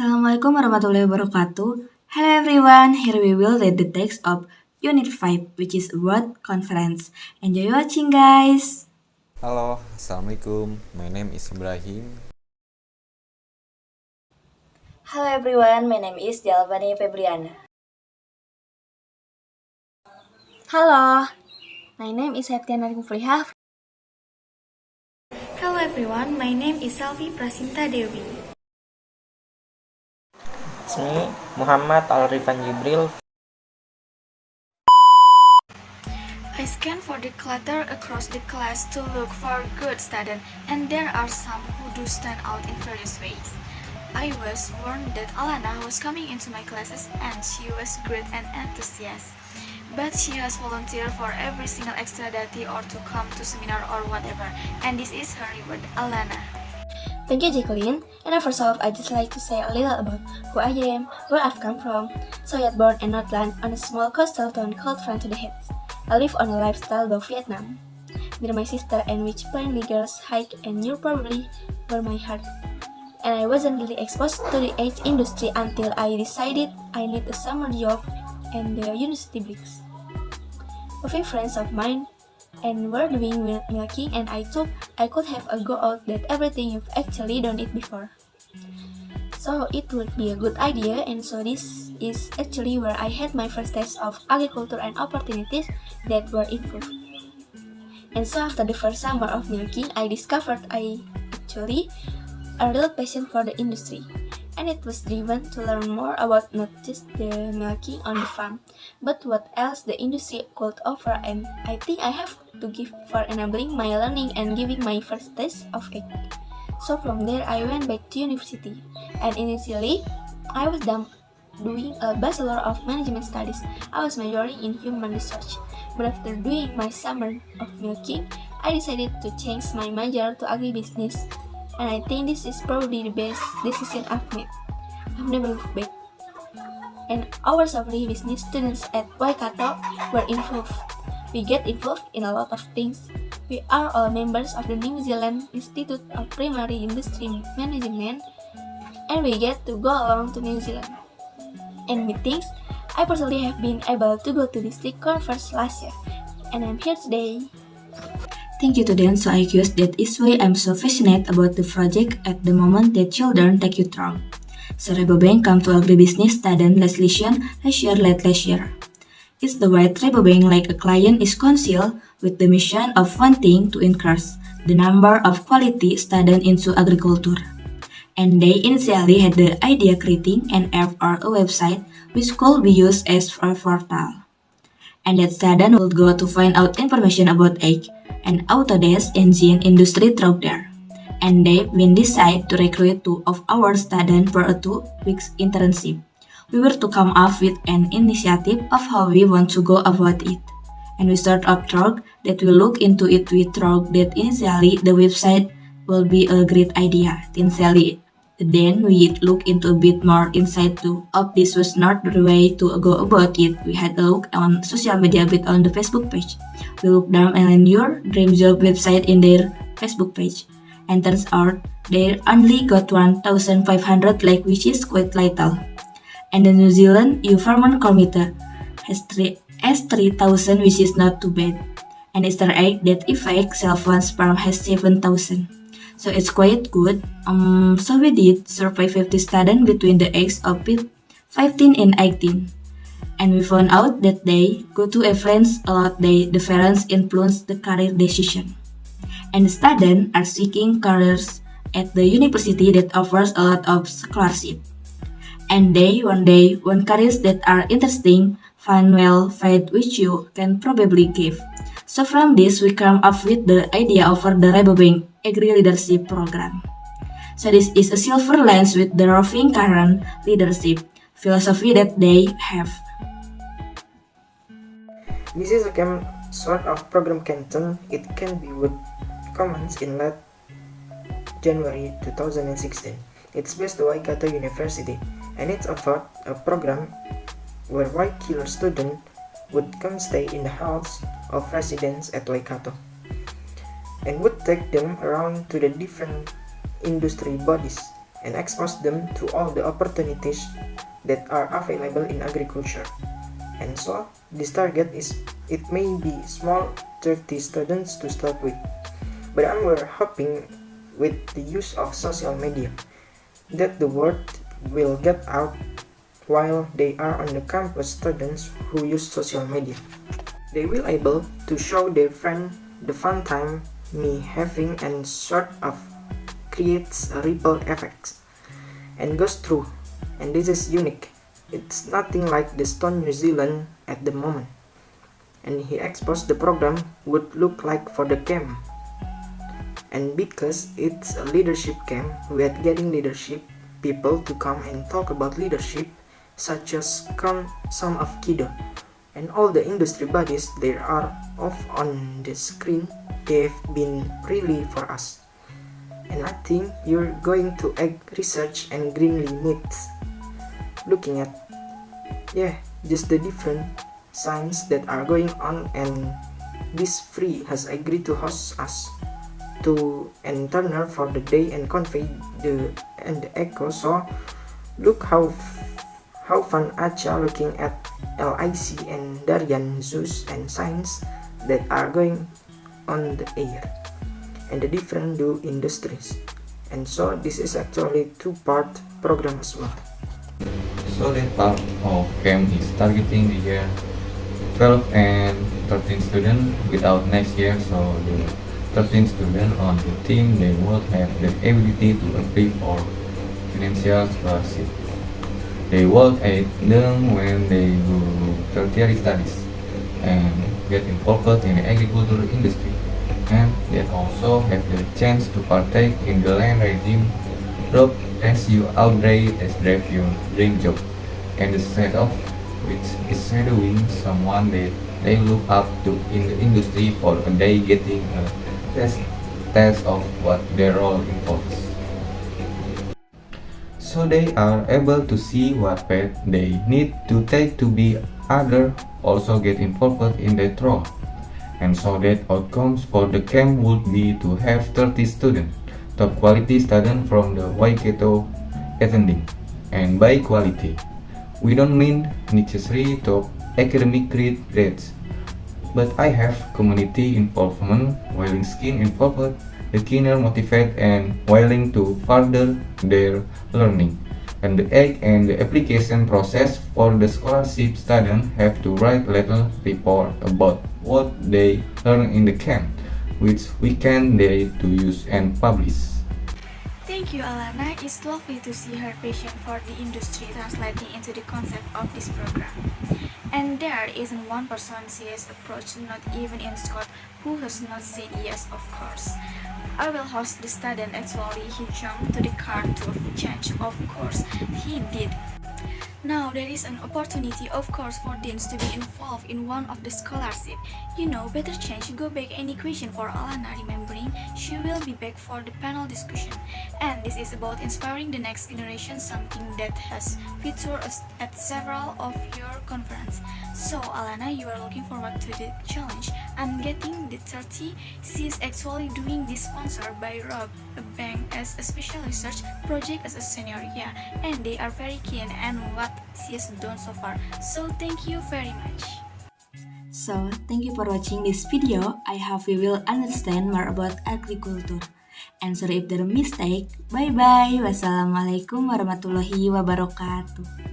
Assalamualaikum warahmatullahi wabarakatuh. Hello everyone, here we will read the text of Unit 5, which is World Conference. Enjoy watching guys! Halo, Assalamualaikum. My name is Ibrahim. Hello everyone, my name is Jalvani Febriana. Hello, my name is Septiana Kufriha. Hello everyone, my name is Selvi Prasinta Dewi. It's me, Muhammad Al-Rifan Jibril. I scan for the clutter across the class to look for good students, and there are some who do stand out in various ways. I was warned that Alana was coming into my classes and she was great and enthusiastic. But she has volunteered for every single extra duty or to come to seminar or whatever, and this is her reward, Alana. Thank you, Jacqueline. And first off, I'd just like to say a little about who I am, where I've come from. So I was born in Northland on a small coastal town called Franz de Heads. I live on a lifestyle of Vietnam. With my sister and which plainly girls hike and you probably were my heart. And I wasn't really exposed to the age industry until I decided I need a summer job and the university breaks. A few friends of mine and were doing milking and I thought I could have a go out that everything you've actually done it before. So it would be a good idea, and so this is actually where I had my first taste of agriculture and opportunities that were improved. And so after the first summer of milking, I discovered I actually a real passion for the industry. And it was driven to learn more about not just the milking on the farm, but what else the industry could offer, and I think I have to give for enabling my learning and giving my first taste of it. So from there I went back to university, and initially I was doing a Bachelor of Management Studies. I was majoring in Human Research, but after doing my summer of milking, I decided to change my major to agribusiness. And I think this is probably the best decision I've made. I've never looked back. And our Savri business students at Waikato were involved. We get involved in a lot of things. We are all members of the New Zealand Institute of Primary Industry Management, and we get to go along to New Zealand. And meetings, I personally have been able to go to district conference last year, and I'm here today. Thank you to them, so I guess that is why I'm so passionate about the project at the moment that children take you through. So Rabobank come to agribusiness student leisure let leisure. It's the way Rabobank like a client is concealed with the mission of wanting to increase the number of quality students into agriculture. And they initially had the idea creating an app or a website which could be used as a portal. And that student would go to find out information about egg and Autodesk engine industry through there. And they will decide to recruit 2 of our students for a 2 weeks internship. We were to come up with an initiative of how we want to go about it. And we start up talk that we look into it. We thought that initially the website will be a great idea. Initially, then we look into a bit more insight to if this was not the way to go about it. We had a look on social media a bit on the Facebook page. We looked down and your dream job website in their Facebook page. And turns out they only got 1,500 like, which is quite little. And the New Zealand Youth Farmer Committee has 3,000, which is not too bad. And Easter egg that effect cell phone sperm has 7,000. So it's quite good. So we did survey 50 students between the ages of 15 and 18. And we found out that they go to a friends a lot. The parents influence the career decision. And the students are seeking careers at the university that offers a lot of scholarship. And they one day want careers that are interesting, fun, well paid, which you can probably give. So from this we come up with the idea of the Rabobank Agri Leadership Program. So this is a silver lens with the roving current leadership philosophy that they have. This is a sort of program Canton. It can be would commence in late January 2016. It's based at Waikato University, and it's about a program where white killer students would come stay in the house of residents at Waikato and would take them around to the different industry bodies and expose them to all the opportunities that are available in agriculture. And so, this target it may be small 30 students to start with, but we're hoping with the use of social media that the word will get out while they are on the campus. Students who use social media, they will able to show their friend the fun time me having and sort of creates a ripple effect and goes through, and this is unique. It's nothing like the Stone New Zealand at the moment, and he exposed the program would look like for the camp. And because it's a leadership camp, we are getting leadership people to come and talk about leadership, such as some of Kido and all the industry bodies. They are off on the screen. They've been really for us, and I think you're going to egg research and greenly meets looking at just the different signs that are going on, and this free has agreed to host us to an internal for the day and convey the echo. So look how fun Acha looking at LIC and Darian Zeus and Science that are going on the air, and the different do industries. And so this is actually 2-part program as well. So that part of camp is targeting the year 12 and 13 students without next year, so the 13 students on the team, they will have the ability to apply for financial scholarship. They will aid them when they go tertiary studies and get involved in the agricultural industry, and they also have the chance to partake in the land regime job as you outright as drive your dream job, and instead of which is shadowing someone that they look up to in the industry for a day, getting a test of what their role involves. So they are able to see what path they need to take to be other also get involved in that role. And so that outcomes for the camp would be to have 30 students, top quality students from the Waikato attending. And by quality, we don't mean necessarily top academic grades, but I have community involvement, willing skin involved, the keener motivated and willing to further their learning. And the egg and the application process for the scholarship students have to write little report about what they learn in the camp, which we can they to use and publish. Thank you, Alana. It's lovely to see her passion for the industry translating into the concept of this program. And there isn't one person serious approach, not even in Scott, who has not said yes, of course. I will host the student. Actually, he jumped to the car to change. Of course, he did. Now there is an opportunity, of course, for deans to be involved in one of the scholarship. Better change. Go back any question for Alana, remembering she will be back for the panel discussion. And this is about inspiring the next generation, something that has featured at several of your conferences. So Alana, you are looking forward to the challenge. I'm getting the 30. She's actually doing this sponsored by Rob, a bank, as a special research project as a senior, and they are very keen and what she has done so far. So thank you very much. So, thank you for watching this video. I hope you will understand more about agriculture. And sorry if there are mistake. Bye bye. Wassalamualaikum warahmatullahi wabarakatuh.